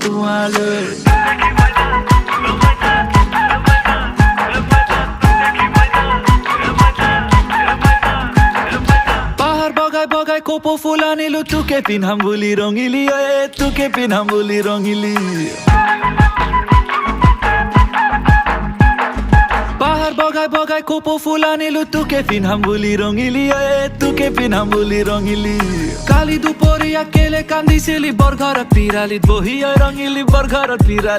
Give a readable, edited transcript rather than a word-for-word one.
তোমালৈ পাহাৰ বগাই বগাই কপৌ ফুল আনিলো তোকে পিন্ধাম বুলি ৰঙিলি তোকে পিন্ধাম বুলি ৰঙিলি পাহাৰ বগাই বগাই কপৌ ফুল আনিলো তোকে পিন্ধাম বুলি ৰঙিলি তোকে পিন্ধাম বুলি ৰঙিলি কালি দুপৰীয়া কেলে কান্দিছিলি বৰঘৰত পিৰালিত বহি ৰঙিলি বৰঘৰত পিৰালি